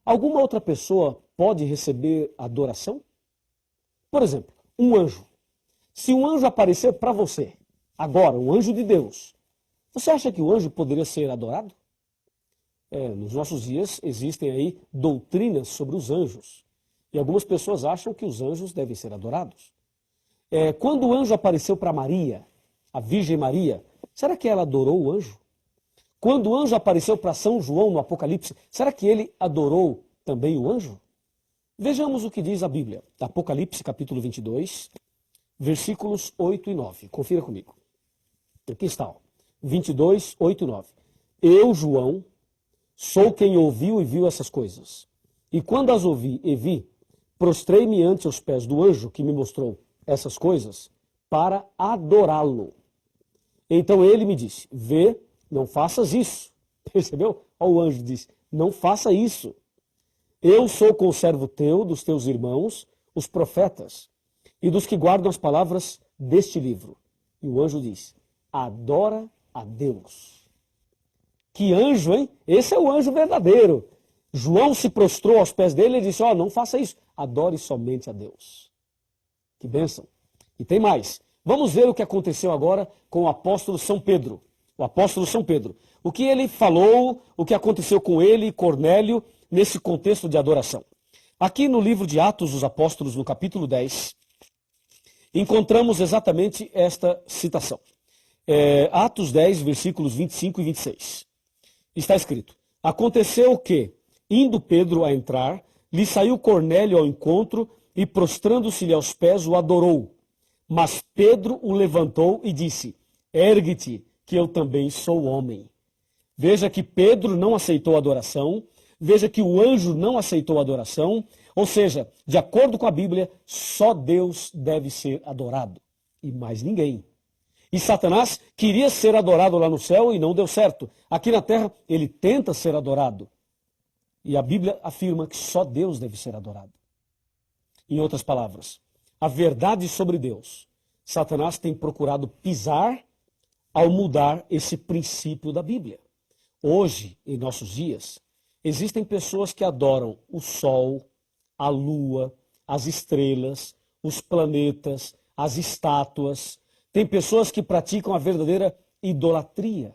Alguma outra pessoa pode receber adoração? Por exemplo, um anjo. Se um anjo aparecer para você, agora, um anjo de Deus, você acha que o anjo poderia ser adorado? Nos nossos dias existem aí doutrinas sobre os anjos. E algumas pessoas acham que os anjos devem ser adorados. Quando o anjo apareceu para Maria, a Virgem Maria, será que ela adorou o anjo? Quando o anjo apareceu para São João no Apocalipse, será que ele adorou também o anjo? Vejamos o que diz a Bíblia. Apocalipse capítulo 22, versículos 8 e 9. Confira comigo. Aqui está, 22, 8 e 9. Eu, João, sou quem ouviu e viu essas coisas. E quando as ouvi e vi, prostrei-me ante os pés do anjo que me mostrou essas coisas para adorá-lo. Então ele me disse, vê, não faças isso. Percebeu? O anjo disse, não faça isso. Eu sou conservo teu, dos teus irmãos, os profetas, e dos que guardam as palavras deste livro. E o anjo diz, adora a Deus. Que anjo, hein? Esse é o anjo verdadeiro. João se prostrou aos pés dele e disse, não faça isso, adore somente a Deus. Que bênção. E tem mais. Vamos ver o que aconteceu agora com o apóstolo São Pedro. O apóstolo São Pedro. O que ele falou, o que aconteceu com ele e Cornélio nesse contexto de adoração. Aqui no livro de Atos dos Apóstolos, no capítulo 10, encontramos exatamente esta citação. Atos 10, versículos 25 e 26. Está escrito, aconteceu que, indo Pedro a entrar, lhe saiu Cornélio ao encontro e, prostrando-se-lhe aos pés, o adorou. Mas Pedro o levantou e disse, ergue-te, que eu também sou homem. Veja que Pedro não aceitou a adoração, veja que o anjo não aceitou a adoração, ou seja, de acordo com a Bíblia, só Deus deve ser adorado, e mais ninguém. E Satanás queria ser adorado lá no céu e não deu certo. Aqui na terra, ele tenta ser adorado. E a Bíblia afirma que só Deus deve ser adorado. Em outras palavras, a verdade sobre Deus, Satanás tem procurado pisar ao mudar esse princípio da Bíblia. Hoje, em nossos dias, existem pessoas que adoram o sol, a lua, as estrelas, os planetas, as estátuas. Tem pessoas que praticam a verdadeira idolatria.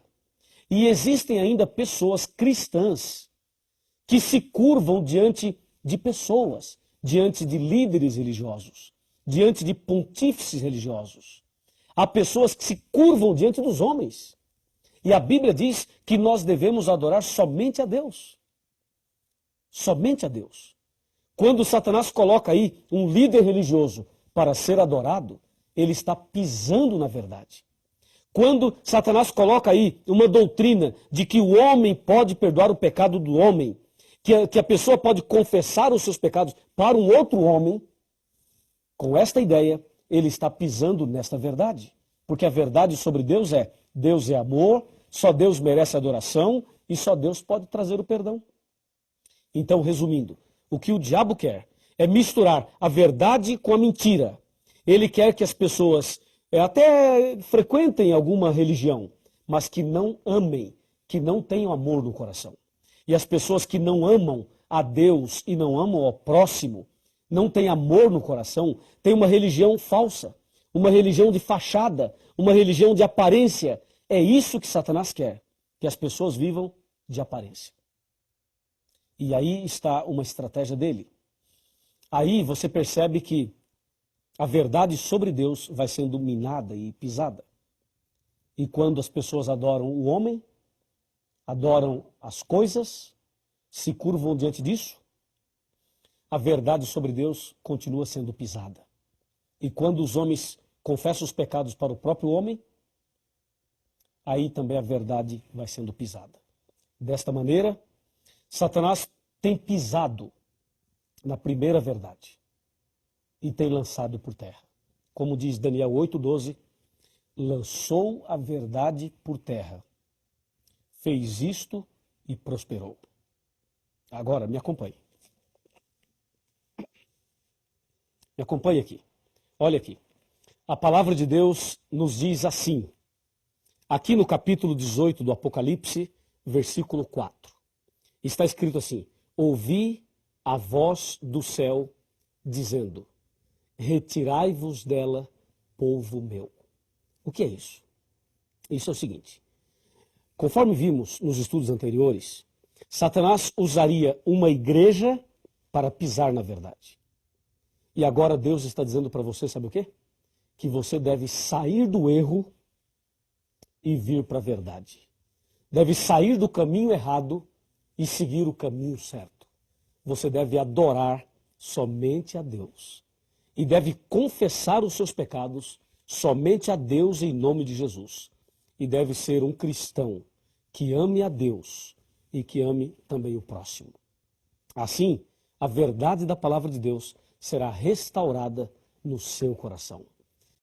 E existem ainda pessoas cristãs que se curvam diante de pessoas, diante de líderes religiosos, diante de pontífices religiosos. Há pessoas que se curvam diante dos homens. E a Bíblia diz que nós devemos adorar somente a Deus. Somente a Deus. Quando Satanás coloca aí um líder religioso para ser adorado, ele está pisando na verdade. Quando Satanás coloca aí uma doutrina de que o homem pode perdoar o pecado do homem, que a pessoa pode confessar os seus pecados para um outro homem, com esta ideia, ele está pisando nesta verdade. Porque a verdade sobre Deus é amor, só Deus merece adoração e só Deus pode trazer o perdão. Então, resumindo, o que o diabo quer é misturar a verdade com a mentira. Ele quer que as pessoas até frequentem alguma religião, mas que não amem, que não tenham amor no coração. E as pessoas que não amam a Deus e não amam ao próximo, não têm amor no coração, têm uma religião falsa, uma religião de fachada, uma religião de aparência. É isso que Satanás quer, que as pessoas vivam de aparência. E aí está uma estratégia dele. Aí você percebe que a verdade sobre Deus vai sendo minada e pisada. E quando as pessoas adoram o homem, adoram as coisas, se curvam diante disso, a verdade sobre Deus continua sendo pisada. E quando os homens confessam os pecados para o próprio homem, aí também a verdade vai sendo pisada. Desta maneira, Satanás tem pisado na primeira verdade e tem lançado por terra. Como diz Daniel 8:12, lançou a verdade por terra, fez isto e prosperou. Agora, me acompanhe. Me acompanhe aqui. Olha aqui. A palavra de Deus nos diz assim, aqui no capítulo 18 do Apocalipse, versículo 4. Está escrito assim, ouvi a voz do céu dizendo: retirai-vos dela, povo meu. O que é isso? Isso é o seguinte: conforme vimos nos estudos anteriores, Satanás usaria uma igreja para pisar na verdade. E agora Deus está dizendo para você, sabe o quê? Que você deve sair do erro e vir para a verdade. Deve sair do caminho errado e seguir o caminho certo. Você deve adorar somente a Deus. E deve confessar os seus pecados somente a Deus em nome de Jesus. E deve ser um cristão que ame a Deus e que ame também o próximo. Assim, a verdade da palavra de Deus será restaurada no seu coração.